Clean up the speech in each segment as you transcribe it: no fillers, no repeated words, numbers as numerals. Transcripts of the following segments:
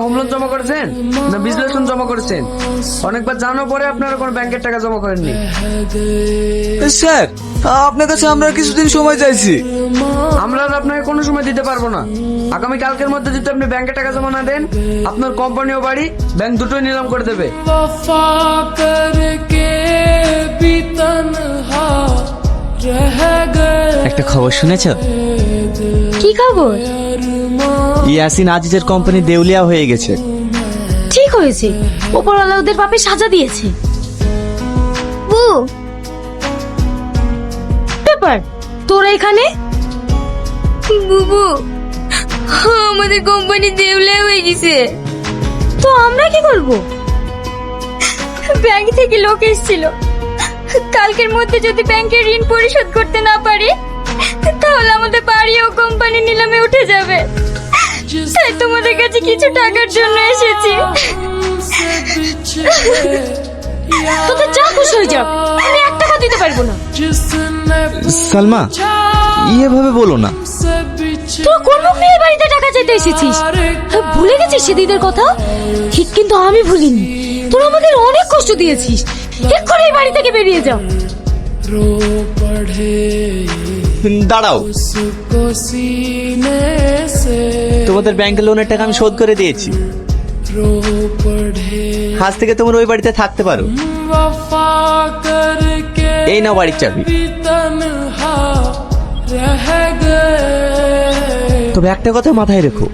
Home loan জমা করেছেন না বিজনেস লোন জমা করেছেন? অনেকবার জানার পরে আপনারা কোনো ব্যাংকের টাকা জমা করেননি। স্যার, আপনার কাছে আমরা কিছুদিন সময় চাইছি। আমরা আর আপনাকে কোনো সময় দিতে পারবো না। আগামী কালকের মধ্যে যদি আপনি ব্যাংকে টাকা জমা না দেন, আপনার কোম্পানি ও বাড়ি ব্যাংক দুটোই নিলাম করে দেবে। वफा करके भी तन्हा रह गए। একটা খবর শুনেছ? কি খবর? ইয়াসিন আজিজের কোম্পানি দেউলিয়া হয়ে গেছে। ঠিক হয়েছে, উপরওয়ালা ওদের পাপে সাজা দিয়েছে। ব্যাপার তোরা এখানে? বুবু, আমাদের কোম্পানি দেউলিয়া হয়ে গেছে। তো আমরা কি করব? ব্যাংক থেকে লোক এসেছিল, কালকের মধ্যে যদি ব্যাংকের ঋণ পরিশোধ করতে না পারি তাহলে আমাদের বাড়ি ও কোম্পানি নিলামে উঠে যাবে। তাই তোমাদের কাছে কিছু টাকার জন্য এসেছি। তোদের যা খুশি হয়ে যাও, আমি 1 টাকা দিতে পারবো না। সালমা, এভাবে বলো না। তোরা কোন মুখ নিয়ে এই বাড়িতে টাকা চাইতে এসেছিস? ভুলে গেছিস সেদিনের কথা? ঠিক, কিন্তু আমি ভুলিনি। তোরা আমাদের অনেক কষ্ট দিয়েছিস। এক্ষুনি এই বাড়ি থেকে বেরিয়ে যাও। रो पढ़े দাঁড়াও, उसको सीने से, তোমাদের ব্যাংকের লোনের টাকা আমি শোধ করে দিয়েছি। रो पढ़े আজ থেকে তোমরা ওই বাড়িতে থাকতে পারো। वफा करके এই নাও বাড়ির চাবি। भी तन्हा रह गए। তবে একটা কথা মাথায় রেখো,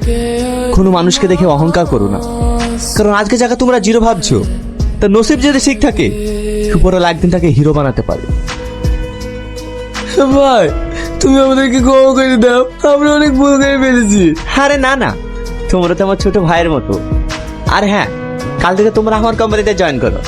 কোনো মানুষকে দেখে অহংকার করো না। কারণ আজকে যাকে তোমরা জিরো ভাবছো, তার নসিব যদি ঠিক থাকে, উপরওয়ালা একদিন তাকে হিরো বানাতে পারে। ভাই, তুমি আমাদেরকে ক্ষমা করে দাও, আমরা অনেক ভুল করে ফেলেছি। আরে না না, তোমরা তো আমার ছোট ভাইয়ের মতো। আর হ্যাঁ, কাল থেকে তোমরা আমার কোম্পানিতে জয়েন করো।